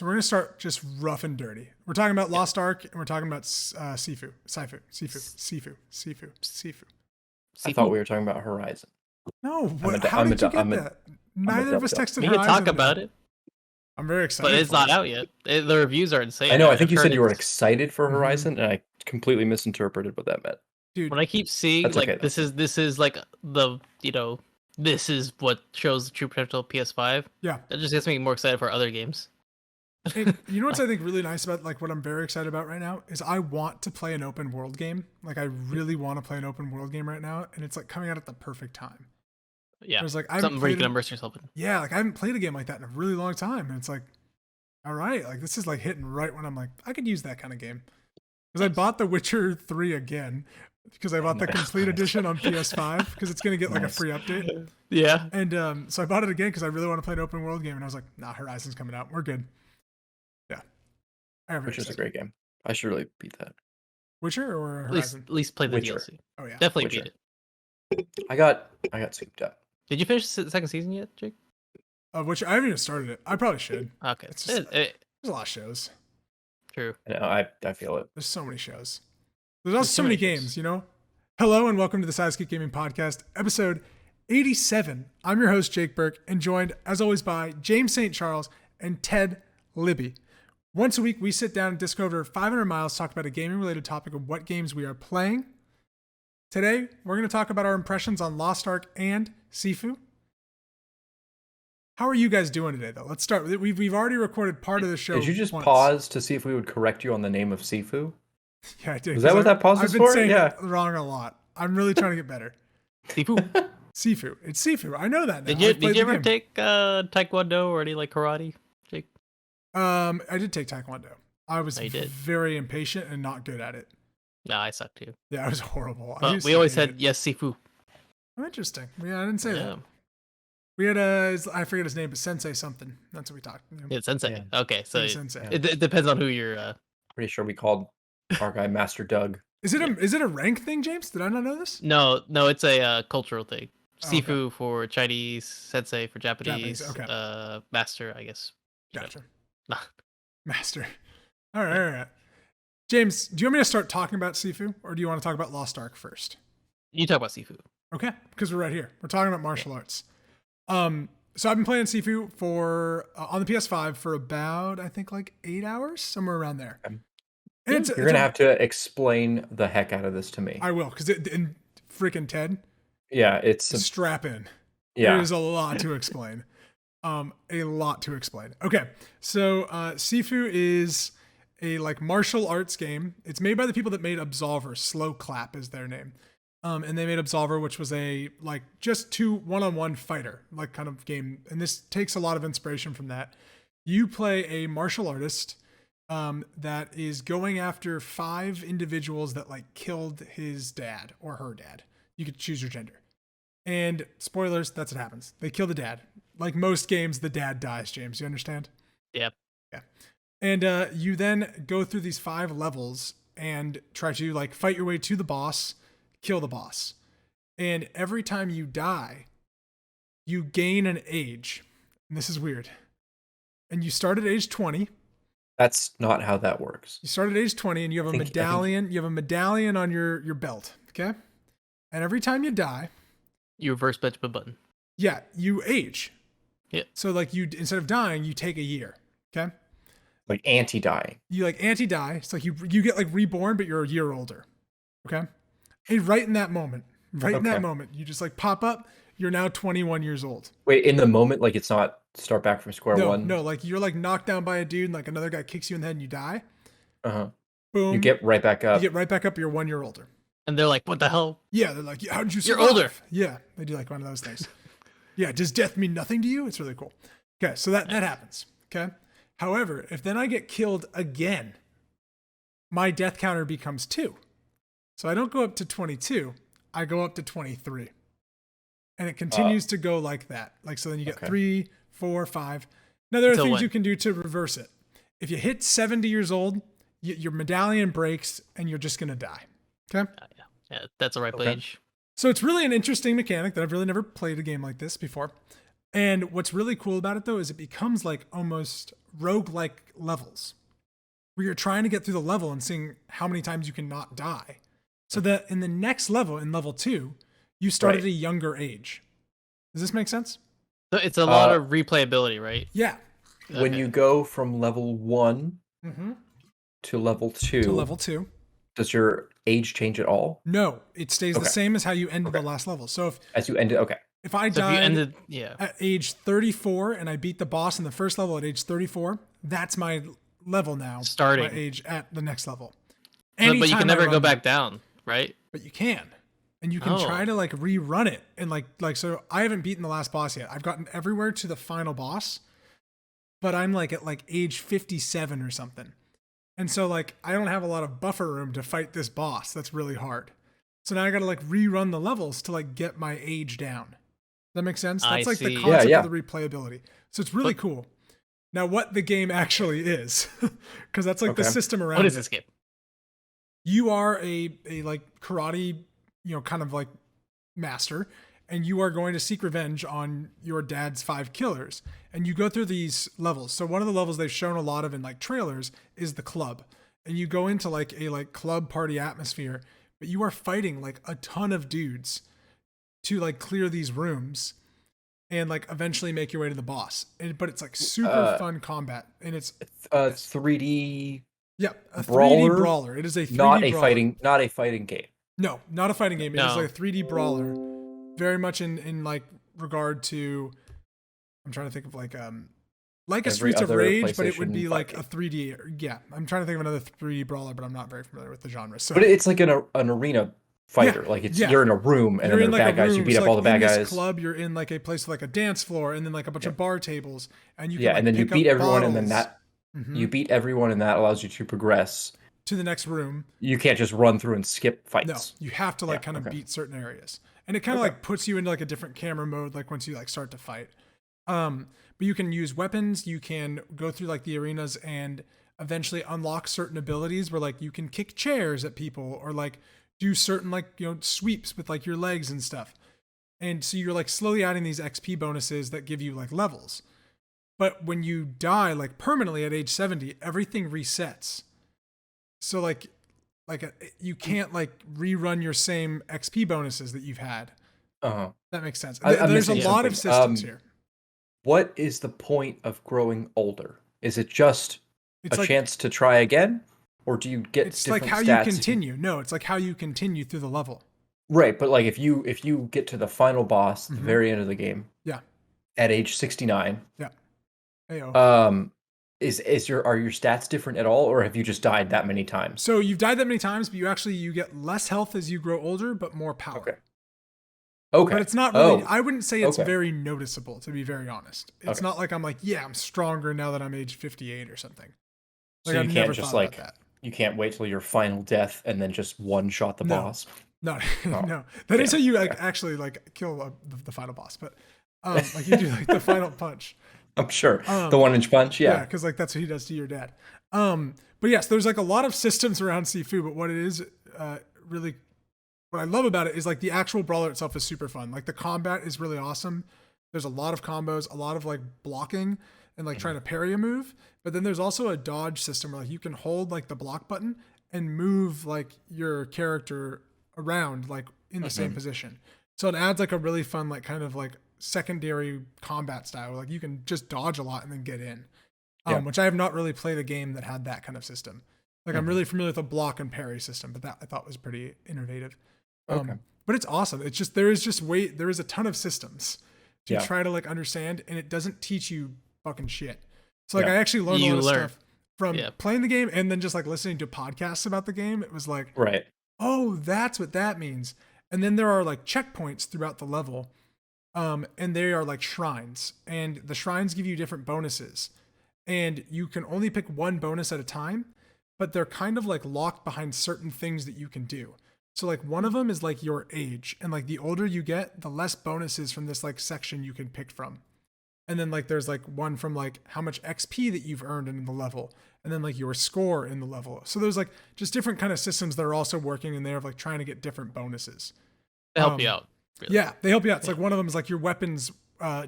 So we're going to start just rough and dirty. We're talking about Lost Ark, and we're talking about Sifu. I thought we were talking about Horizon. No, how did you get that? Neither of us texted Horizon. We can talk about it. I'm very excited. But it's not out yet. The reviews are insane. I know. I think you said you were excited for Horizon, and I completely misinterpreted what that meant. Dude, when I keep seeing this is like the this is what shows the true potential of PS5. Yeah, that just gets me more excited for other games. And you know what's I think really nice about what I'm very excited about right now is I want to play an open world game. Like I really want to play an open world game right now, and it's like coming out at the perfect time. Yeah, it's like something where you can immerse yourself in. Yeah, like I haven't played a game like that in a really long time, and it's like, all right, like this is like hitting right when I'm like, I could use that kind of game. Because I bought The Witcher 3 again because I bought the complete edition on PS5 because it's gonna get like a free update. Yeah, and so I bought it again because I really want to play an open world game, and I was like, nah, Horizon's coming out, we're good. Witcher's a great game. I should really beat that. Witcher or Horizon? At least play the Witcher. DLC. Oh yeah, definitely Witcher. beat it. I got scooped up. Did you finish the second season yet, Jake? Witcher. I haven't even started it. I probably should. Okay, It's just, there's a lot of shows. True. I feel it. There's so many shows. There's also so many games. You know. Hello and welcome to the Sideescape Gaming Podcast, episode 87. I'm your host Jake Burke, and joined as always by James St. Charles and Ted Libby. Once a week, we sit down and disc over 500 miles, talk about a gaming-related topic of what games we are playing. Today, we're going to talk about our impressions on Lost Ark and Sifu. How are you guys doing today, though? Let's start. We've already recorded part of the show. Did you just once. pause to see if we would correct you on the name of Sifu? Yeah, I did. Is that what that pause I've is been for? saying Yeah. it wrong a lot. I'm really trying to get better. Sifu. Sifu. It's Sifu. I know that now. Did you ever take Taekwondo or any like karate, Jake? I did take Taekwondo. I was Oh, you did? very impatient and not good at it. No, I suck too. Yeah, I was horrible. But we always said yes, Sifu. Oh, interesting. Yeah, I didn't say Yeah. that. We had I forget his name, but Sensei something. That's what we talked. Yeah, Sensei. Yeah. Okay, so Sensei. it depends on who you're. Pretty sure we called our guy Master Doug. Is it a rank thing, James? Did I not know this? No, it's a cultural thing. Oh, Sifu for Chinese, Sensei for Japanese. okay. Master, I guess. Gotcha. Nah. Master. All right. James, do you want me to start talking about Sifu, or do you want to talk about Lost Ark first? You talk about Sifu. Okay, because we're right here. We're talking about martial arts. So I've been playing Sifu for on the PS5 for about I think like 8 hours, somewhere around there. And You're gonna have to explain the heck out of this to me. I will, because in freaking Ted. Yeah, it's strap in. Yeah, there's a lot to explain. Okay, so Sifu is a like martial arts game. It's made by the people that made Absolver. Slow Clap is their name. And they made Absolver, which was a like just 2 one-on-one fighter like kind of game. And this takes a lot of inspiration from that. You play a martial artist that is going after 5 individuals that like killed his dad or her dad. You could choose your gender. And spoilers, that's what happens. They kill the dad. Like most games, the dad dies, James. You understand? Yep. Yeah. And you then go through these 5 levels and try to like fight your way to the boss, kill the boss. And every time you die, you gain an age. And this is weird. And you start at age 20. That's not how that works. You start at age 20 and you have a medallion. You have a medallion on your belt. Okay. And every time you die, you reverse Benjamin Button. Yeah, you age. Yeah. So like you instead of dying, you take a year. Okay. Like anti-dying. You like anti-die. It's like you get like reborn, but you're a year older. Okay. And right in that moment, you just like pop up. You're now 21 years old. Wait, in the moment, like it's not start back from square one? No, like you're like knocked down by a dude and like another guy kicks you in the head and you die. Uh-huh. Boom. You get right back up. You get right back up. You're 1 year older. And they're like, what the hell? Yeah, they're like, how did you survive? You're older. Yeah, they do like one of those things. Yeah, does death mean nothing to you? It's really cool. Okay, so that happens. Okay. However, if then I get killed again, my death counter becomes 2. So I don't go up to 22. I go up to 23. And it continues to go like that. Like, so then you get 3, 4, 5. Now, there are things you can do to reverse it. If you hit 70 years old, your medallion breaks and you're just going to die. Okay. Yeah, that's a ripe age. So it's really an interesting mechanic that I've really never played a game like this before. And what's really cool about it though is it becomes like almost roguelike levels where you're trying to get through the level and seeing how many times you can not die. So that in the next level, in level 2, you start at a younger age. Does this make sense? So it's a lot of replayability, right? Yeah. When you go from level 1 to level 2, does your age change at all? No, it stays the same as how you ended the last level. So as you ended, if I died at age 34 and I beat the boss in the first level at age 34, that's my level now. Starting my age at the next level. But you can never go back down, right? But you can. And you can try to like rerun it. And like so I haven't beaten the last boss yet. I've gotten everywhere to the final boss, but I'm like at like age 57 or something. And so like I don't have a lot of buffer room to fight this boss. That's really hard. So now I got to like rerun the levels to like get my age down. Does that make sense? That's like the concept of the replayability. So it's really cool. Now what the game actually is, because that's like the system around it. What is this game? You are a like karate, kind of like master, and you are going to seek revenge on your dad's 5 killers. And you go through these levels. So one of the levels they've shown a lot of in like trailers is the club. And you go into like a like club party atmosphere, but you are fighting like a ton of dudes to like clear these rooms and like eventually make your way to the boss. But it's like super fun combat, and it's 3D. Yeah, a 3D brawler. It is a 3D brawler. Not a fighting game. No, not a fighting game. It is like a 3D brawler. Very much in like regard to, I'm trying to think of like a Streets of Rage, but it would be like a 3D. Yeah, I'm trying to think of another 3D brawler, but I'm not very familiar with the genre. So, but it's like an arena fighter. Like you're in a room, and then there are bad guys. You beat up all the bad guys. In this club, you're in like a place with like a dance floor, and then like a bunch of bar tables, and you can, and then you beat everyone, and then that. You beat everyone, and that allows you to progress to the next room. You can't just run through and skip fights. No, you have to like kind of beat certain areas, and it kind of like puts you into like a different camera mode. Like once you like start to fight, but you can use weapons. You can go through like the arenas and eventually unlock certain abilities where like you can kick chairs at people or like do certain like sweeps with like your legs and stuff. And so you're like slowly adding these XP bonuses that give you like levels. But when you die like permanently at age 70, everything resets. So like you can't like rerun your same XP bonuses that you've had. That makes sense. There's a lot of systems here. What is the point of growing older? Is it just a chance to try again, or do you get? It's like how you continue. No, it's like how you continue through the level. Right, but like if you get to the final boss, the very end of the game, at age 69, are your stats different at all, or have you just died that many times? So you've died that many times, but you get less health as you grow older, but more power. Okay. But it's not really, I wouldn't say it's very noticeable, to be very honest. It's not like I'm like, I'm stronger now that I'm age 58 or something. Like, so you can't just like, you can't wait till your final death and then just one-shot the boss? No, no. That is how you like actually like kill the final boss, but like you do like the final punch. I'm sure. The 1-inch punch, Yeah, because like that's what he does to your dad. But yes, there's like a lot of systems around Sifu, but what it is really... What I love about it is like the actual brawler itself is super fun. Like the combat is really awesome. There's a lot of combos, a lot of like blocking and like trying to parry a move. But then there's also a dodge system where like you can hold like the block button and move like your character around like in the same position. So it adds like a really fun like kind of like secondary combat style. Like you can just dodge a lot and then get in. Which I have not really played a game that had that kind of system. Like I'm really familiar with the block and parry system, but that I thought was pretty innovative. But it's awesome. It's just there is a ton of systems to try to like understand, and it doesn't teach you fucking shit. So like I actually learned a lot of stuff from playing the game and then just like listening to podcasts about the game. It was like, oh, that's what that means. And then there are like checkpoints throughout the level, and they are like shrines, and the shrines give you different bonuses, and you can only pick one bonus at a time, but they're kind of like locked behind certain things that you can do. So like one of them is like your age, and like the older you get, the less bonuses from this like section you can pick from. And then like there's like one from like how much XP that you've earned in the level, and then like your score in the level. So there's like just different kind of systems that are also working in there of like trying to get different bonuses. They help you out. Really. Yeah, they help you out. It's like one of them is like your weapons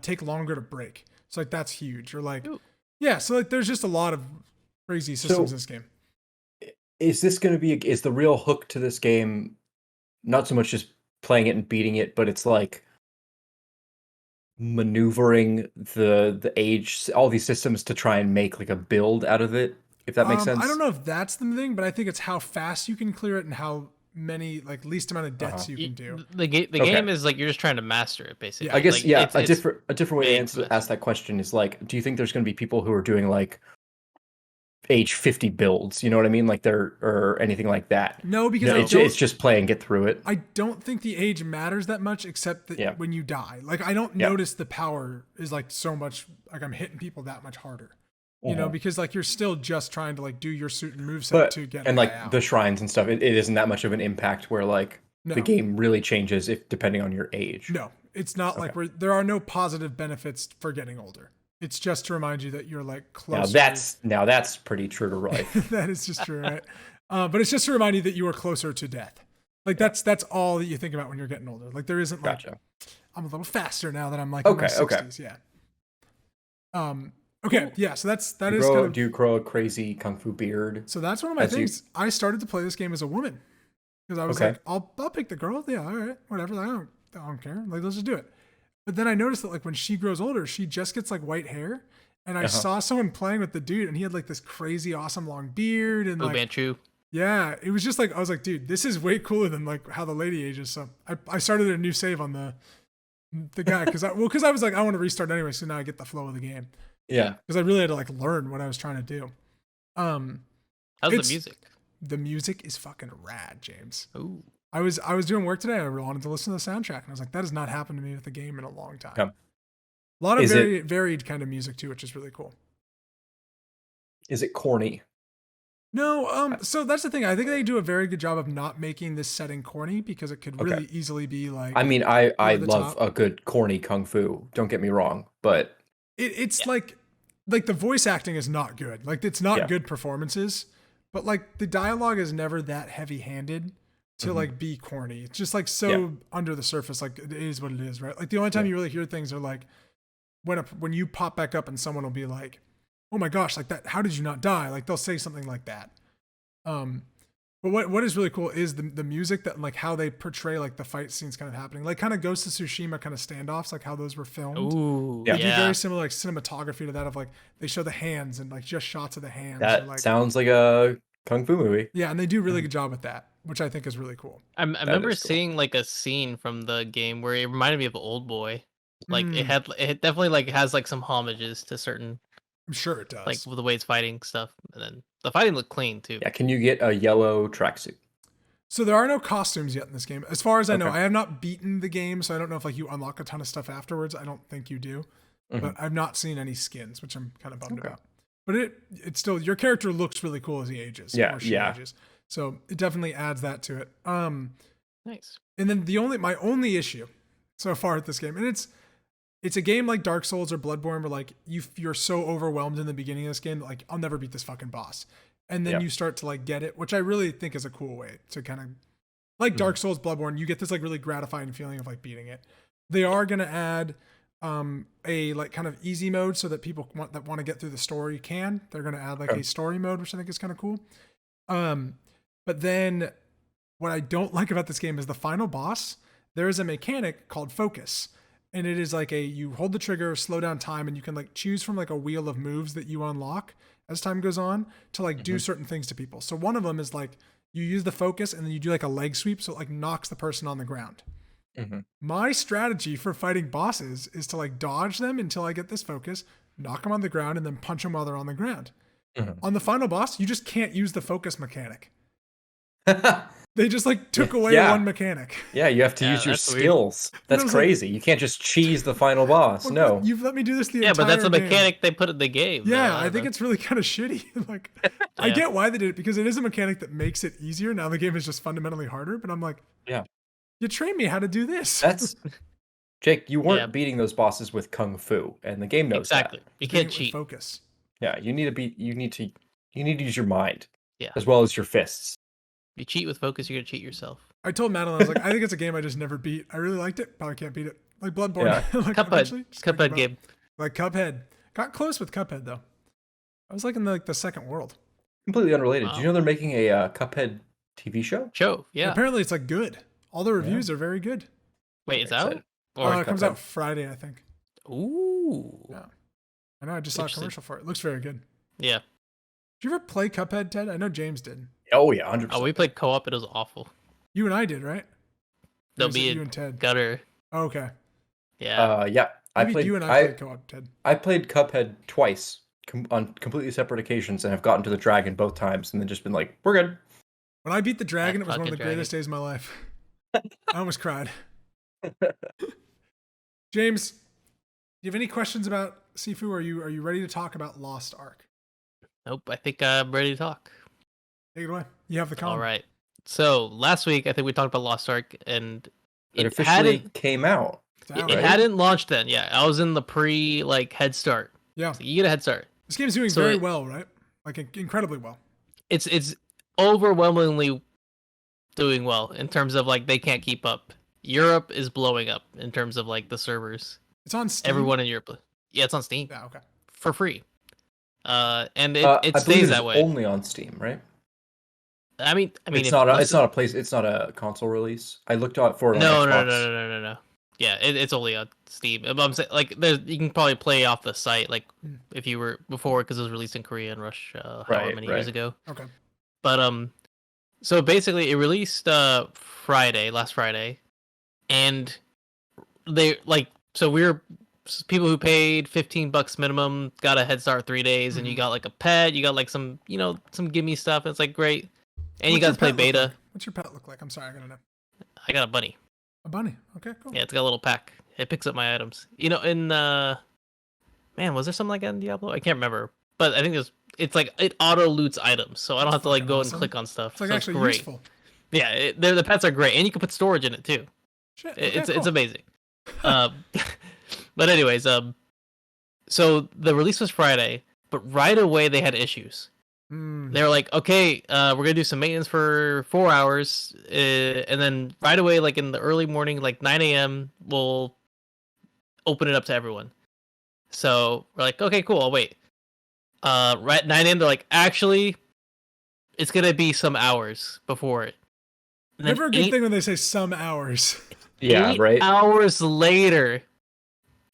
take longer to break. So like that's huge. Or like, Ooh. yeah. So like there's just a lot of crazy systems in this game. Is this going to be? Is the real hook to this game not so much just playing it and beating it, but it's like maneuvering the age, all these systems to try and make like a build out of it? If that makes sense. I don't know if that's the thing, but I think it's how fast you can clear it and how many like least amount of deaths you can do. The game is like you're just trying to master it, basically. I guess a different way to ask that question is like, do you think there's going to be people who are doing like age 50 builds? You know what I mean? Like or anything like that? No, because it's just play and get through it. I don't think the age matters that much, except that when you die, like I don't notice the power is like so much. Like I'm hitting people that much harder. You know, because like you're still just trying to like do your suit and moveset to get and like out. The shrines and stuff. It isn't that much of an impact where like the game really changes if depending on your age. No, it's not like there are no positive benefits for getting older. It's just to remind you that you're like closer. Now that's pretty true to life. That is just true, right? But it's just to remind you that you are closer to death. Like that's all that you think about when you're getting older. Like there isn't like I'm a little faster now that I'm like in my 60s. Yeah. Okay, yeah, so that is do you grow a crazy kung fu beard? So that's one of my things. I started to play this game as a woman because I was like, I'll pick the girl. Yeah, all right, whatever. I don't care. Like, let's just do it. But then I noticed that like when she grows older, she just gets like white hair. And I saw someone playing with the dude, and he had like this crazy, awesome long beard and like Manchu. Yeah, it was just like I was like, dude, this is way cooler than like how the lady ages. So I started a new save on the guy because I was like, I want to restart anyway, so now I get the flow of the game. Yeah, because I really had to like learn what I was trying to do. How's the music? The music is fucking rad, James. Ooh. I was doing work today. I wanted to listen to the soundtrack, and I was like, that has not happened to me with the game in a long time. Yeah. A lot of varied kind of music too, which is really cool. Is it corny? No, so that's the thing. I think they do a very good job of not making this setting corny because it could really easily be like. I mean, I love a good corny kung fu. Don't get me wrong, but. It's like the voice acting is not good. Like it's not good performances, but like the dialogue is never that heavy-handed to like be corny. It's just like under the surface. Like it is what it is, right? Like the only time you really hear things are like when you pop back up and someone will be like, "Oh my gosh, like that! How did you not die?" Like they'll say something like that. But what is really cool is the music that like how they portray like the fight scenes kind of happening, like kind of Ghost of Tsushima kind of standoffs, like how those were filmed. Ooh, they do very similar like cinematography to that of like they show the hands and like just shots of the hands. That like, sounds like a kung fu movie. Yeah, and they do really good job with that, which I think is really cool. I remember seeing like a scene from the game where it reminded me of Old Boy. Like it definitely like has like some homages to certain. I'm sure it does. Like with the way it's fighting stuff, and then the fighting looked clean too. Yeah, can you get a yellow tracksuit? So there are no costumes yet in this game, as far as I know. I have not beaten the game, so I don't know if like you unlock a ton of stuff afterwards. I don't think you do, but I've not seen any skins, which I'm kind of bummed about. But it's still your character looks really cool as he ages. Ages. So it definitely adds that to it. Nice. And then my only issue so far at this game, and it's a game like Dark Souls or Bloodborne where like you're so overwhelmed in the beginning of this game that like I'll never beat this fucking boss. And then you start to like get it, which I really think is a cool way to kind of like Dark Souls, Bloodborne, you get this like really gratifying feeling of like beating it. They are going to add a like kind of easy mode so that people want to get through the story can. They're going to add like a story mode, which I think is kind of cool. But then what I don't like about this game is the final boss. There is a mechanic called focus. And it is like you hold the trigger, slow down time, and you can like choose from like a wheel of moves that you unlock as time goes on to like do certain things to people. So one of them is like you use the focus and then you do like a leg sweep. So it like knocks the person on the ground. My strategy for fighting bosses is to like dodge them until I get this focus, knock them on the ground, and then punch them while they're on the ground. On the final boss, you just can't use the focus mechanic. They just like took away one mechanic. Yeah, you have to use your skills. That's crazy. Like, you can't just cheese the final boss. No. You've let me do this the entire game. Yeah, but that's a mechanic they put in the game. Yeah, I think it's really kind of shitty. Like, I get why they did it because it is a mechanic that makes it easier. Now the game is just fundamentally harder, but I'm like, you trained me how to do this. That's Jake, you weren't beating those bosses with kung fu, and the game knows that. You can't cheat. Focus. Yeah, you need to use your mind as well as your fists. If you cheat with focus, you're gonna cheat yourself. I told Madeline, I was like, I think it's a game I just never beat. I really liked it, probably can't beat it. like Bloodborne. Yeah. Like Cuphead game. Like Cuphead. Got close with Cuphead though. I was like in the second world. Completely unrelated. Wow. Do you know they're making a Cuphead TV show? Yeah. Apparently it's like good. All the reviews are very good. Wait, it's out? Or it comes out Friday, I think. Ooh. Yeah. I know. I just saw a commercial for it. It looks very good. Yeah. Did you ever play Cuphead, Ted? I know James did. Oh yeah, 100%. Oh, we played co-op. It was awful. You and I did, right? There'll be you and Ted. Gutter. Oh, okay. Yeah. Yeah. You and I played co-op, Ted. I played Cuphead twice on completely separate occasions and have gotten to the dragon both times and then just been like, we're good. When I beat the dragon, it was one of the greatest days of my life. I almost cried. James, do you have any questions about Sifu? Are you ready to talk about Lost Ark? Nope. I think I'm ready to talk. Take it away. You have the call. All right. So last week, I think we talked about Lost Ark, and it officially came out. It hadn't launched then. Yeah, I was in the head start. Yeah, so you get a head start. This game's doing very well, right? Like incredibly well. It's overwhelmingly doing well in terms of like they can't keep up. Europe is blowing up in terms of like the servers. It's on Steam. Everyone in Europe. Yeah, it's on Steam. Yeah, okay. For free. And it stays that way. Only on Steam, right? I mean, it's not a console release. I looked out for it. No. Yeah, it's only on Steam. I'm saying like you can probably play off the site like if you were before because it was released in Korea and Russia however many years ago. Okay. But so basically it released last Friday, and they we're people who paid $15 minimum got a head start 3 days, and you got like a pet, you got like some some gimme stuff. And it's like great, and you got to play beta. Like? What's your pet look like? I'm sorry, I gotta know. I got a bunny. A bunny. Okay, cool. Yeah, it's got a little pack. It picks up my items. In was there something like that in Diablo? I can't remember, but I think it's like it auto loots items, so I don't have to like go and click on stuff. It's like so actually great. Useful. Yeah, the pets are great, and you can put storage in it too. Shit, okay, it's amazing. But anyways, so the release was Friday, but right away they had issues. They were like, okay, we're gonna do some maintenance for 4 hours, and then right away, like in the early morning, like 9 a.m., we'll open it up to everyone. So we're like, okay, cool, I'll wait. Right at 9 a.m., they're like, actually, it's gonna be some hours before it. Never a good thing when they say some hours. Yeah, 8 hours later,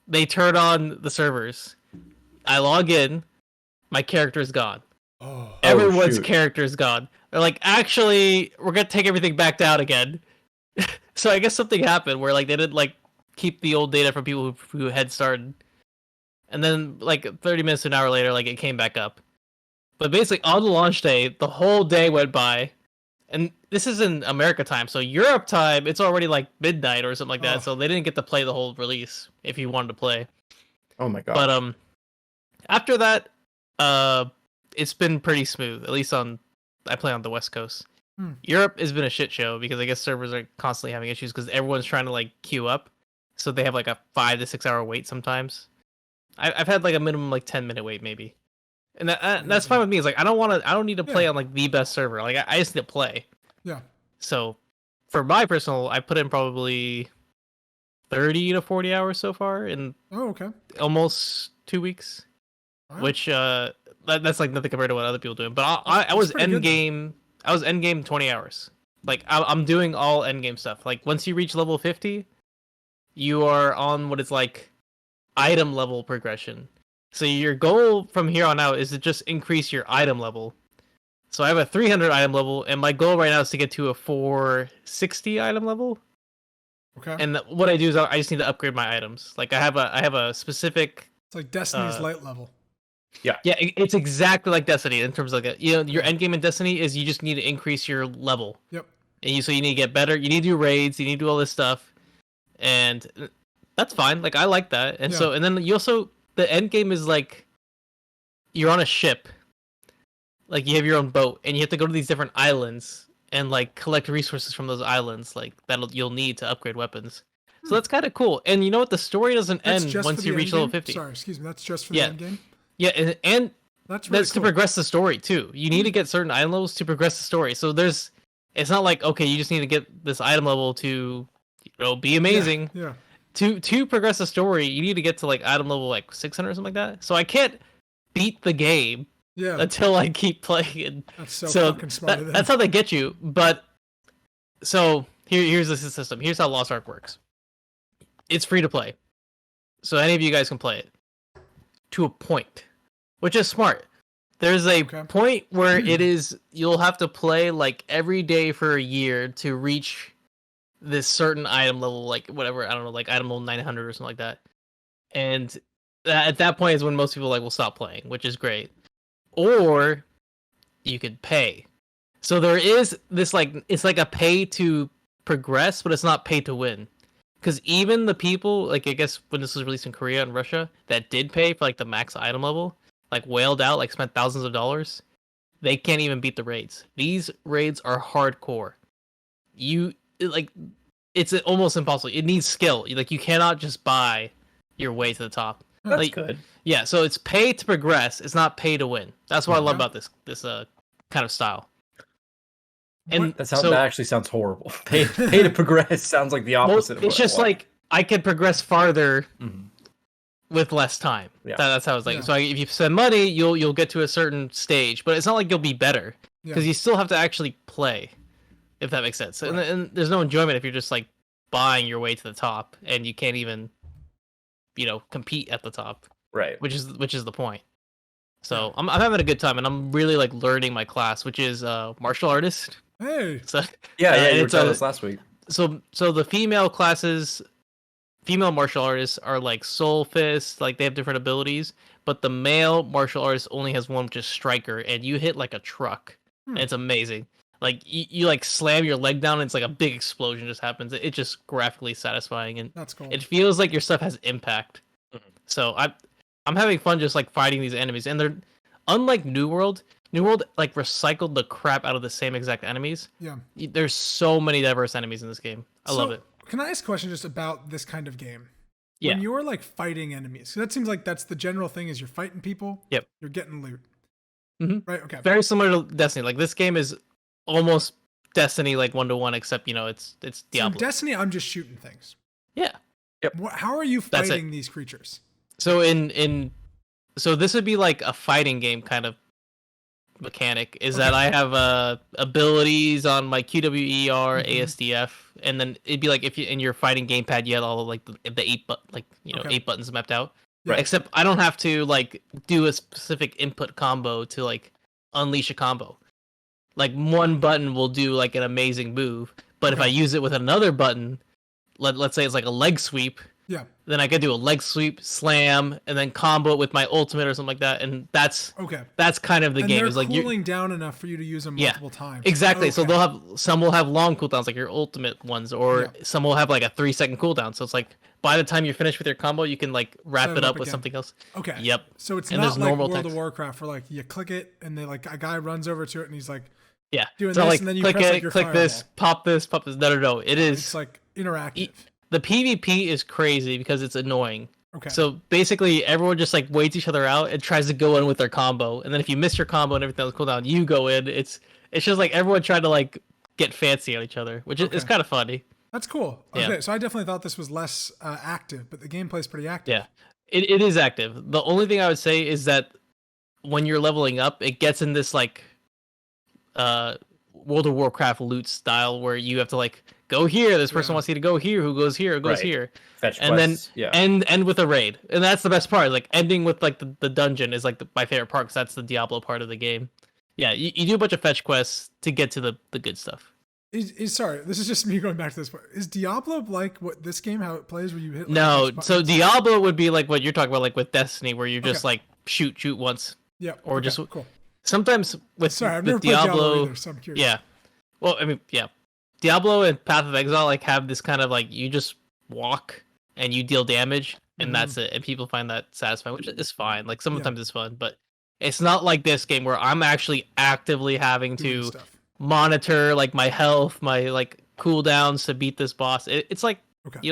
they turn on the servers. I log in, my character is gone. Oh. Everyone's character is gone. They're like, actually, we're gonna take everything back down again. So I guess something happened where like they didn't like keep the old data from people who had started, and then like 30 minutes to an hour later, like it came back up. But basically, on the launch day, the whole day went by, and this is in America time, so Europe time, it's already like midnight or something like that. So they didn't get to play the whole release if you wanted to play. Oh my god! But after that, it's been pretty smooth. At least I play on the West Coast. Europe has been a shit show because I guess servers are constantly having issues because everyone's trying to like queue up, so they have like a 5 to 6 hour wait sometimes. I've had like a minimum like 10-minute wait maybe, and that's fine with me. It's like I don't need to play on like the best server. Like I just need to play. Yeah. So for my personal, I put in probably 30 to 40 hours so far in almost 2 weeks, which that's like nothing compared to what other people are doing. But I was end game. I was end game 20 hours. Like I'm doing all end game stuff. Like once you reach level 50, you are on what is like item level progression. So your goal from here on out is to just increase your item level. So I have a 300 item level, and my goal right now is to get to a 460 item level. Okay. And what I do is I just need to upgrade my items. Like I have a specific. It's like Destiny's light level. Yeah, it's exactly like Destiny in terms of like your end game in Destiny is you just need to increase your level. Yep. And so you need to get better. You need to do raids. You need to do all this stuff, and that's fine. Like I like that. And so and then you also the end game is like you're on a ship. Like you have your own boat, and you have to go to these different islands and like collect resources from those islands, like you'll need to upgrade weapons. So that's kind of cool. And you know what? The story doesn't end once you reach level 50. Sorry, excuse me. That's just for the end game. Yeah, and that's cool. To progress the story too. You need to get certain item levels to progress the story. So it's not like okay, you just need to get this item level to be amazing. Yeah. to progress the story, you need to get to like item level like 600 or something like that. So I can't beat the game until I keep playing. That's so fucking smart. That's how they get you. But so here's the system. Here's how Lost Ark works. It's free to play, so any of you guys can play it to a point, which is smart. There's a point where it is you'll have to play like every day for a year to reach this certain item level, like whatever, I don't know, like item level 900 or something like that. And at that point is when most people like will stop playing, which is great. Or you could pay. So there is this like, it's like a pay to progress, but it's not pay to win. Because even the people, like I guess when this was released in Korea and Russia, that did pay for like the max item level, like wailed out, like spent thousands of dollars, they can't even beat the raids. These raids are hardcore. It's almost impossible. It needs skill. Like you cannot just buy your way to the top. That's good. Yeah, so it's pay to progress. It's not pay to win. That's what I love about this kind of style. And that actually sounds horrible. Pay to progress sounds like the opposite. It's just like I can progress farther with less time. Yeah. That's how it's like. Yeah. So if you spend money, you'll get to a certain stage, but it's not like you'll be better because you still have to actually play, if that makes sense. Right. And there's no enjoyment if you're just like buying your way to the top and you can't even, compete at the top. Right. Which is the point. So I'm having a good time, and I'm really like learning my class, which is martial artist. Hey. So you were telling us last week. So the female classes. Female martial artists are like soul fist, like they have different abilities, but the male martial artist only has one, which is striker, and you hit like a truck. And it's amazing. Like you like slam your leg down and it's like a big explosion just happens. It's just graphically satisfying, and that's cool. It feels like your stuff has impact. So I'm having fun just like fighting these enemies, and they're unlike New World. New World like recycled the crap out of the same exact enemies. Yeah. There's so many diverse enemies in this game. I love it. Can I ask a question just about this kind of game? Yeah. When you're like fighting enemies, that seems like that's the general thing is you're fighting people. Yep. You're getting loot. Mm-hmm. Right. Okay. Very similar to Destiny. Like this game is almost Destiny like 1-to-1, except it's Diablo. So Destiny, I'm just shooting things. Yeah. Yep. How are you fighting these creatures? So so this would be like a fighting game kind of mechanic. Is that I have abilities on my QWER, ASDF, and then it'd be like if you in your fighting gamepad you had all of like the 8 8 buttons mapped out. Right. Except I don't have to like do a specific input combo to like unleash a combo. Like one button will do like an amazing move, but if I use it with another button, let's say it's like a leg sweep, then I could do a leg sweep, slam, and then combo it with my ultimate or something like that, and that's kind of the game. They're it's like cooling down enough for you to use them multiple times. Exactly. So some will have long cooldowns, like your ultimate ones, or some will have like a 3-second cooldown. So it's like by the time you're finished with your combo, you can like wrap it up with something else. Okay. Yep. So it's not like World of Warcraft where like you click it and then like a guy runs over to it and he's like doing so this, like and then you click press, it, like, your click this, pop this. No. It is. It's like interactive. The PvP is crazy because it's annoying. Okay. So basically, everyone just like waits each other out and tries to go in with their combo, and then if you miss your combo and everything else cooldown, you go in. It's just like everyone trying to like get fancy on each other, which is kind of funny. That's cool. Okay, so I definitely thought this was less active, but the gameplay's pretty active. Yeah, it is active. The only thing I would say is that when you're leveling up, it gets in this like World of Warcraft loot style where you have to like go here. This person wants you to go here. Who goes here? Who goes here? Fetch and quests, then end with a raid, and that's the best part. Like ending with like the dungeon is like my favorite part because that's the Diablo part of the game. Yeah, you do a bunch of fetch quests to get to the good stuff. Sorry, this is just me going back to this part. Is Diablo like what this game, how it plays where you hit? Like, no, so Diablo would be like what you're talking about, like with Destiny, where you're just like shoot once. Yeah. Or just cool. Sometimes with I've never played Diablo either, so I'm curious. Yeah. Well, I mean, yeah. Diablo and Path of Exile like have this kind of like you just walk and you deal damage and that's it, and people find that satisfying, which is fine. Like sometimes it's fun, but it's not like this game where I'm actually actively having to monitor like my health, my like cooldowns to beat this boss. It's like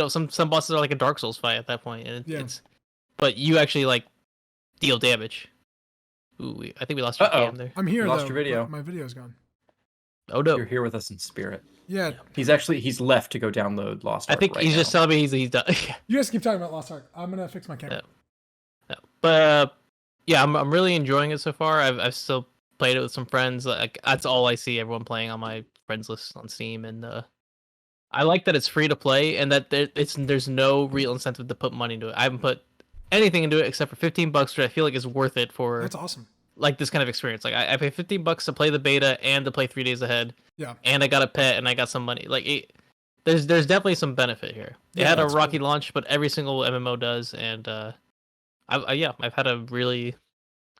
some bosses are like a Dark Souls fight at that point, and it's but you actually like deal damage. Ooh, I think we lost your game there. I'm here. Lost your video. My video's gone. Oh no, you're here with us in spirit. Yeah. He's left to go download Lost Ark. I think he's just telling me he's done. You guys keep talking about Lost Ark. I'm gonna fix my camera. Yeah. But yeah, I'm really enjoying it so far. I've still played it with some friends. Like that's all I see everyone playing on my friends list on Steam, and I like that it's free to play and that there's no real incentive to put money into it. I haven't put anything into it except for $15, which I feel like is worth it for. That's awesome. Like this kind of experience. Like I pay $15 to play the beta and to play 3 days ahead. Yeah. And I got a pet and I got some money. Like there's definitely some benefit here. It had a rocky launch, but every single MMO does, and I've had a really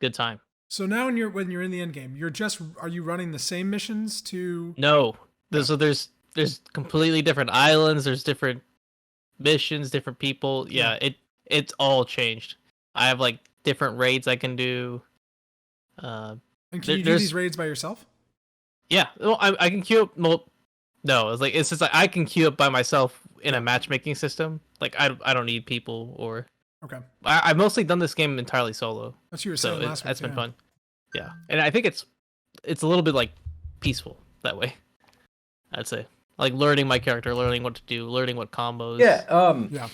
good time. So now when you're in the end game, are you running the same missions to? No. So there's completely different islands, there's different missions, different people. Yeah, it's all changed. I have like different raids I can do. And can you do these raids by yourself? Yeah, well, I can queue up. Well, no, it's just like I can queue up by myself in a matchmaking system. Like I don't need people or. Okay. I've mostly done this game entirely solo. That's what you were saying last week. That's been fun. Yeah, and I think it's a little bit like peaceful that way. I'd say like learning my character, learning what to do, learning what combos. Yeah. Yeah.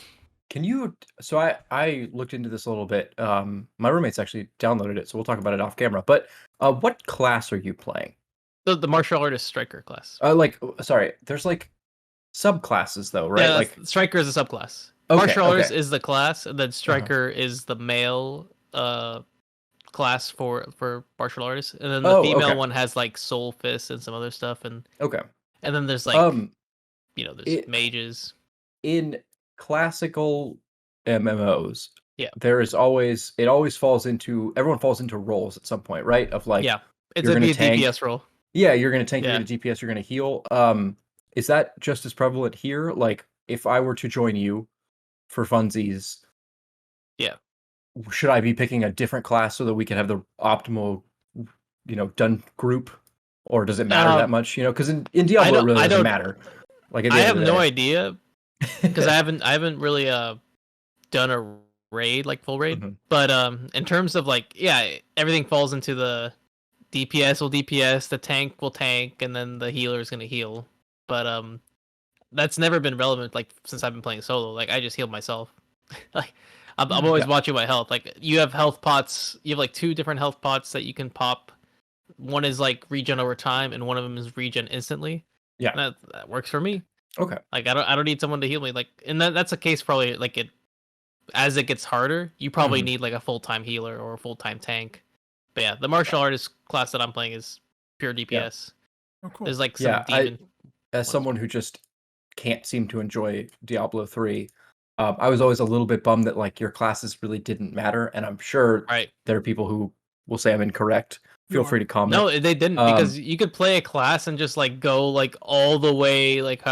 Can you? So I looked into this a little bit. My roommates actually downloaded it, so we'll talk about it off camera. But what class are you playing? The martial artist striker class. There's like subclasses though, right? Yeah, like striker is a subclass. Martial artist is the class, and then striker is the male class for martial artists, and then the female one has like soul fists and some other stuff, and and then there's like there's mages. In classical MMOs, everyone falls into roles at some point, right? Of like it's a DPS role. Yeah, you're gonna tank, you're gonna DPS, you're gonna heal. Is that just as prevalent here? Like if I were to join you for funsies, should I be picking a different class so that we can have the optimal, done group, or does it matter that much? Because in Diablo it really doesn't matter. Like I have no idea because I haven't really done a raid like full raid, but in terms of like everything falls into the DPS will DPS, the tank will tank, and then the healer is gonna heal. But that's never been relevant like since I've been playing solo. Like I just heal myself. Like I'm always watching my health. Like you have health pots. You have like 2 different health pots that you can pop. One is like regen over time, and one of them is regen instantly. Yeah, that works for me. Okay. Like I don't need someone to heal me. Like, and that's a case probably like as it gets harder, you probably need like a full-time healer or a full-time tank. But yeah, the martial artist class that I'm playing is pure DPS. Yeah. Oh, cool. There's like some demon. As someone who just can't seem to enjoy Diablo 3, I was always a little bit bummed that like your classes really didn't matter, and I'm sure there are people who will say I'm incorrect. Feel free to comment. No, they didn't, because you could play a class and just like go like all the way, like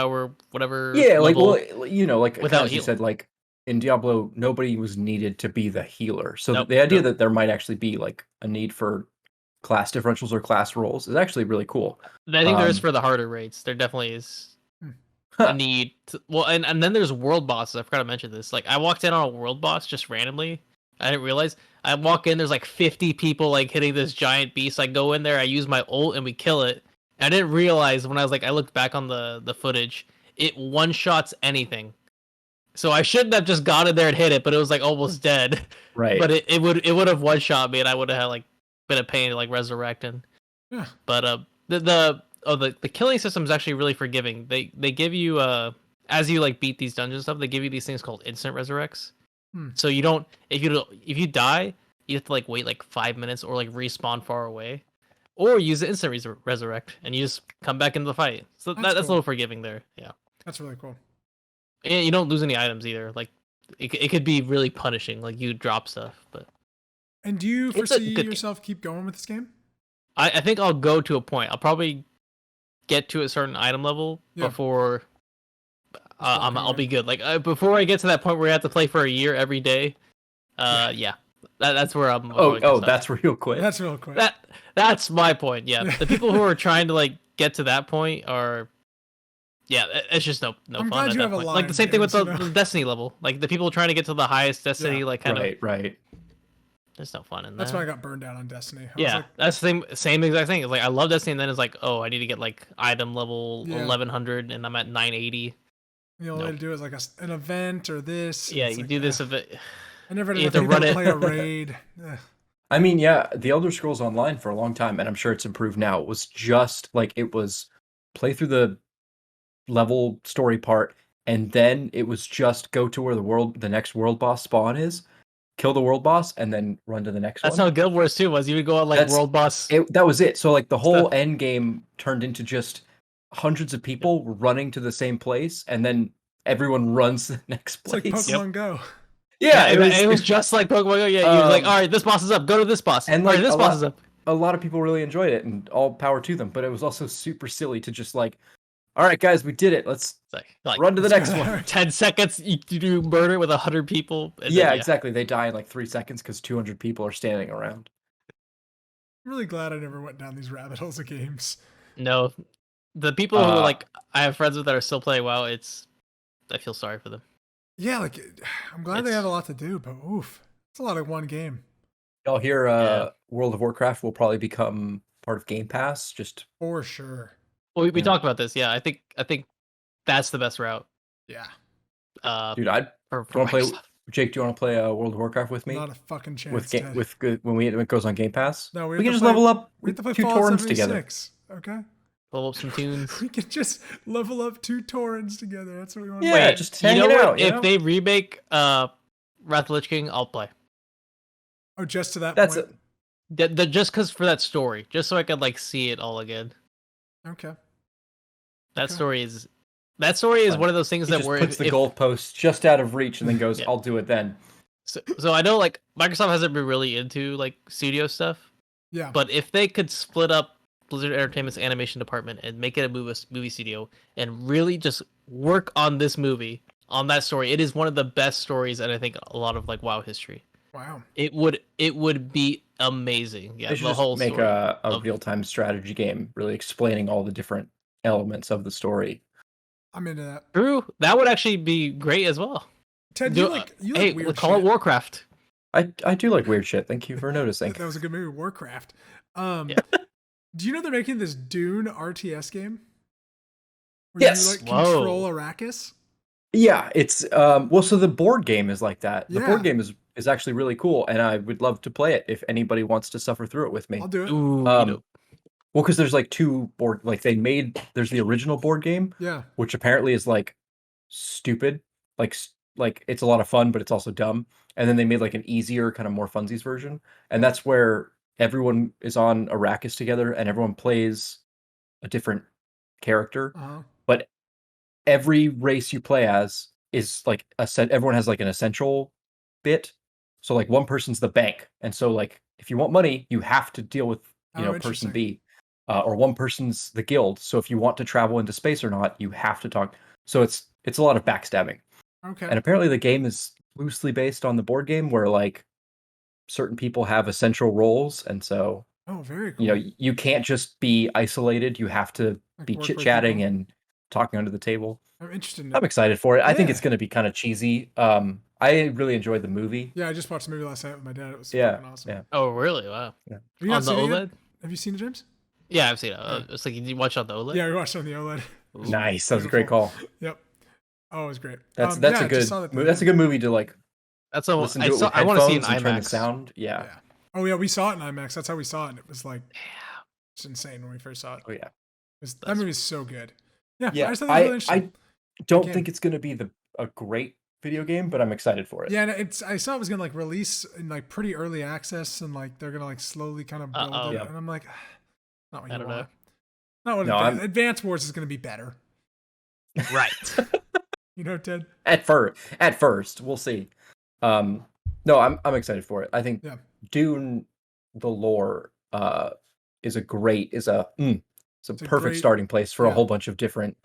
whatever. Yeah, like like without as you said, like in Diablo, nobody was needed to be the healer. So the idea that there might actually be like a need for class differentials or class roles is actually really cool. I think there is for the harder raids. There definitely is a need and then there's world bosses. I forgot to mention this. Like I walked in on a world boss just randomly. I didn't realize. I walk in, there's like 50 people like hitting this giant beast. I go in there, I use my ult, and we kill it. And I didn't realize when I looked back on the footage, it one-shots anything. So I shouldn't have just got in there and hit it, but it was like almost dead. Right. But it would have one-shot me, and I would have had like been a pain to like resurrect. Yeah. But the killing system is actually really forgiving. They give you as you like beat these dungeons and stuff, they give you these things called instant resurrects. So you don't if you die, you have to like wait like 5 minutes or like respawn far away, or use the instant resurrect and you just come back into the fight. So that's cool. A little forgiving there. Yeah, that's really cool. And you don't lose any items either. Like it could be really punishing, like you drop stuff. But and do you foresee yourself keep going with this game? I think I'll go to a point. I'll probably get to a certain item level before. I'll be good. Like before I get to that point where you have to play for a year every day. That's where I'm. That's real quick. That's real quick. That's my point. Yeah, the people who are trying to like get to that point are. Yeah, it's just no I'm fun. Glad at you that have point. a line like the same thing with the Destiny level. Like the people trying to get to the highest Destiny, like kind of right. There's no fun in that. That's why I got burned out on Destiny. That's the same exact thing. It's like I love Destiny, and then it's like, oh, I need to get like item level 1100, and I'm at 980. The only way to do it is like an event or this. Yeah, you do this event. I never had enough to play a raid. I mean, yeah, the Elder Scrolls Online for a long time, and I'm sure it's improved now. It was just like it was play through the level story part, and then it was just go to where the next world boss spawn is, kill the world boss, and then run to the next one. That's how Guild Wars 2 was. You would go on like world boss. That was it. So like the whole end game turned into just hundreds of people running to the same place, and then everyone runs to the next place. It's like Pokemon Go. Yeah, it was just like Pokemon Go. Yeah, you was like, all right, this boss is up. Go to this boss. And like, this boss is up. A lot of people really enjoyed it, and all power to them. But it was also super silly to just like, all right, guys, we did it. Let's like run to the next one. 10 seconds, you do murder with 100 people. Exactly. They die in like 3 seconds because 200 people are standing around. I'm really glad I never went down these rabbit holes of games. No, the people who like I have friends with that are still playing WoW. I feel sorry for them. Yeah, like I'm glad they have a lot to do, but oof, it's a lot of one game. Y'all hear World of Warcraft will probably become part of Game Pass, just for sure. Well, we talked about this. Yeah, I think that's the best route. Yeah. Dude, do you want to play? Jake, do you want to play World of Warcraft with me? Not a fucking chance. When it goes on Game Pass. No, we can just level up. We have to play 2 Taurens together. Okay. Level up some tunes. We can just level up 2 Taurens together. That's what we want. Yeah, just hang it out. If they remake Wrath of the Lich King, I'll play. Oh, just to that point? Just because for that story, just so I could like see it all again. Okay. That story is one of those things that puts the goalpost just out of reach and then goes, "I'll do it then." So I know like Microsoft hasn't been really into like studio stuff. Yeah. But if they could split up Blizzard Entertainment's animation department and make it a movie studio and really just work on this movie, on that story, it is one of the best stories, and I think a lot of like WoW history. Wow. It would be amazing. Yeah, they should just make a real-time strategy game, really explaining all the different elements of the story. I'm into that. True, that would actually be great as well. Ted, you like weird call it Warcraft. I do like weird shit. Thank you for noticing. That was a good movie, Warcraft. Do you know they're making this Dune RTS game? Where you like control Arrakis? Yeah, it's so the board game is like that. The board game is actually really cool, and I would love to play it if anybody wants to suffer through it with me. I'll do it. Well, because there's like 2 board, like there's the original board game, which apparently is like stupid, like it's a lot of fun, but it's also dumb. And then they made like an easier, kind of more funsies version, and that's where everyone is on Arrakis together, and everyone plays a different character, but every race you play as is like everyone has like an essential bit. So like one person's the bank, and so like if you want money, you have to deal with person B, or one person's the guild. So if you want to travel into space or not, you have to talk. So it's a lot of backstabbing. Okay. And apparently the game is loosely based on the board game, where like certain people have essential roles, and so very cool. You can't just be isolated. You have to be chit-chatting and talking under the table. I'm interested. I'm excited for it. I think it's going to be kind of cheesy. I really enjoyed the movie. Yeah, I just watched the movie last night with my dad. It was fucking awesome. Yeah. Oh, really? Wow. Yeah. On the OLED? Have you seen it, James? Yeah, I've seen it. It's like you watched it on the OLED? Yeah, we watched it on the OLED. Ooh, nice. That was a great call. Yep. Oh, it was great. That's a good movie. That's a good movie to like. That's I want to see in IMAX. Turn the sound. Yeah. Oh yeah, we saw it in IMAX. That's how we saw it. And it was like, it's insane when we first saw it. Oh yeah. That movie's so good. Yeah. I don't think it's gonna be a great video game, but I'm excited for it. Yeah, and I saw it was gonna like release in like pretty early access, and like they're gonna like slowly kind of build it. And I'm like, not what you want. Not what Advance Wars is gonna be better. Right. Ted? At first, we'll see. No, I'm excited for it. I think Dune, the lore, is a perfect starting place for a whole bunch of different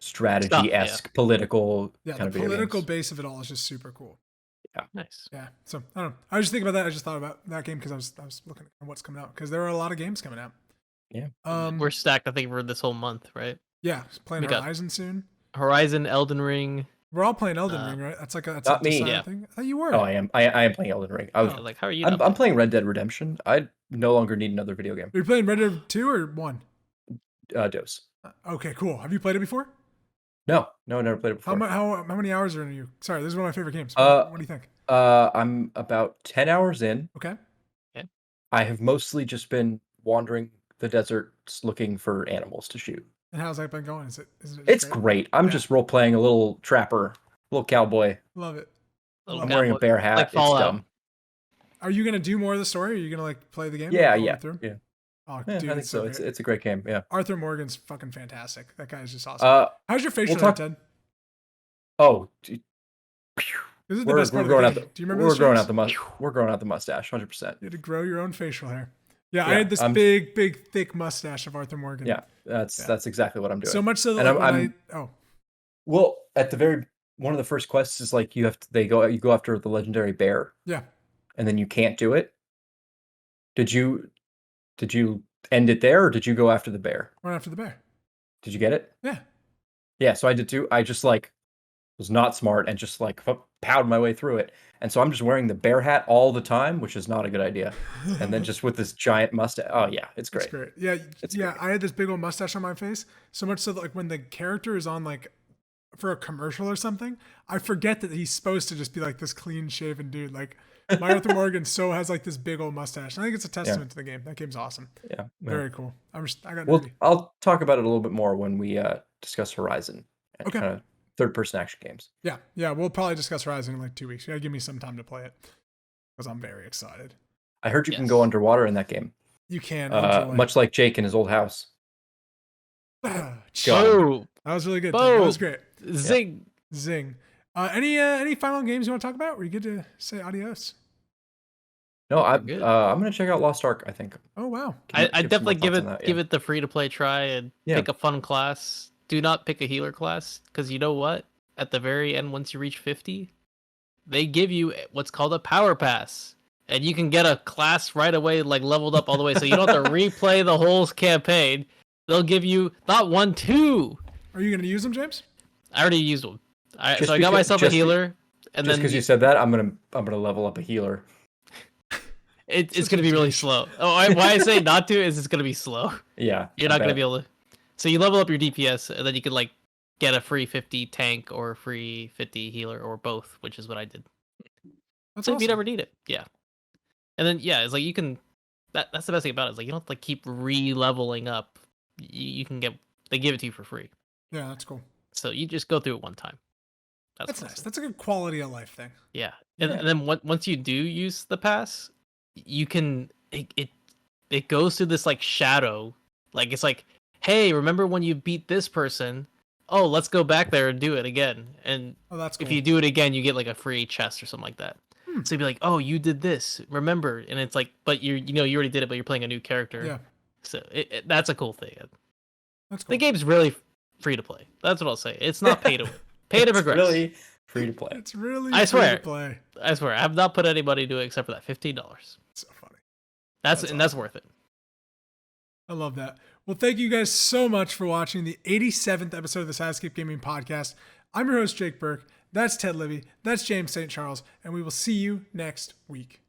strategy-esque political kind of the political base of it all is just super cool. Yeah, nice. Yeah, so I don't know. I was just thinking about that. I just thought about that game because I was looking at what's coming out, because there are a lot of games coming out. Yeah, we're stacked. I think for this whole month, right? Yeah, playing Horizon soon. Horizon, Elden Ring, We're all playing Elden Ring, right? That's not a me. thing. Oh, you were. Oh, I am. I am playing Elden Ring. Like, how are you? I'm playing Red Dead Redemption. I no longer need another video game. Are you playing Red Dead 2 or 1? Dose. Okay, cool. Have you played it before? No, never played it before. How many hours are in you? Sorry, this is one of my favorite games. What do you think? I'm about 10 hours in. Okay. I have mostly just been wandering the deserts looking for animals to shoot. And how's that been going? It's great. I'm just role playing a little trapper, little cowboy. Love it. I'm wearing a bear hat. Like Fallout. It's dumb. Are you gonna do more of the story? Or are you gonna like play the game? Yeah. Oh, yeah, dude, I think so. It's a great game. Yeah. Arthur Morgan's fucking fantastic. That guy is just awesome. How's your facial hair, Ted? Oh, this is the best part of the game. Do you remember we're growing out the mustache, 100%. You had to grow your own facial hair. Yeah, I had this big, thick mustache of Arthur Morgan. Yeah, that's exactly what I'm doing. So much so that well, at the one of the first quests is like you go after the legendary bear. Yeah. And then you can't do it. Did you end it there, or did you go after the bear? Run after the bear. Did you get it? Yeah. Yeah, so I did too. I just like was not smart and just like powed my way through it. And so I'm just wearing the bear hat all the time, which is not a good idea. And then just with this giant mustache. Oh yeah, it's great. It's great. Yeah, great. I had this big old mustache on my face, so much so that like when the character is on like for a commercial or something, I forget that he's supposed to just be like this clean shaven dude. Like my Arthur Morgan has like this big old mustache. I think it's a testament to the game. That game's awesome. Yeah. Very cool. I'll talk about it a little bit more when we discuss Horizon. And kind of third-person action games. Yeah. We'll probably discuss Horizon in like 2 weeks. You gotta give me some time to play it because I'm very excited. I heard you can go underwater in that game. You can. Much like Jake in his old house. Oh, that was really good. Boom. That was great. Zing. Zing. Any final games you want to talk about? Or you get to say adios? No, I'm gonna check out Lost Ark, I think. Oh wow. I definitely give it the free to play try and pick a fun class. Do not pick a healer class, because you know what? At the very end, once you reach 50, they give you what's called a power pass. And you can get a class right away, like leveled up all the way. So you don't have to replay the whole campaign. They'll give you not 1, 2. Are you gonna use them, James? I already used one. So I got myself a healer, and then because you said that, I'm gonna level up a healer. It's gonna be really slow. Why I say not to is it's gonna be slow. Yeah, you're not gonna be able to. So you level up your DPS, and then you can like get a free 50 tank or a free 50 healer or both, which is what I did. That's so awesome. If you never need it, yeah. And then it's like you can. That's the best thing about it. Is like you don't have to like keep re-leveling up. You can they give it to you for free. Yeah, that's cool. So you just go through it one time. That's nice. That's a good quality of life thing. Yeah, and then once you do use the pass, you can it goes through this like shadow, like it's like, hey, remember when you beat this person? Oh, let's go back there and do it again. And that's cool. If you do it again, you get like a free chest or something like that. So you'd be like, oh, you did this, remember? And it's like, but you already did it, but you're playing a new character. Yeah. So that's a cool thing. That's cool. The game's really free to play. That's what I'll say. It's not pay to win. Pay to progress. Really free to play. It's really free to play. I swear. I have not put anybody to it except for that $15. So funny. That's worth it. I love that. Well, thank you guys so much for watching the 87th episode of the Sideescape Gaming Podcast. I'm your host, Jake Burke. That's Ted Libby. That's James St. Charles. And we will see you next week.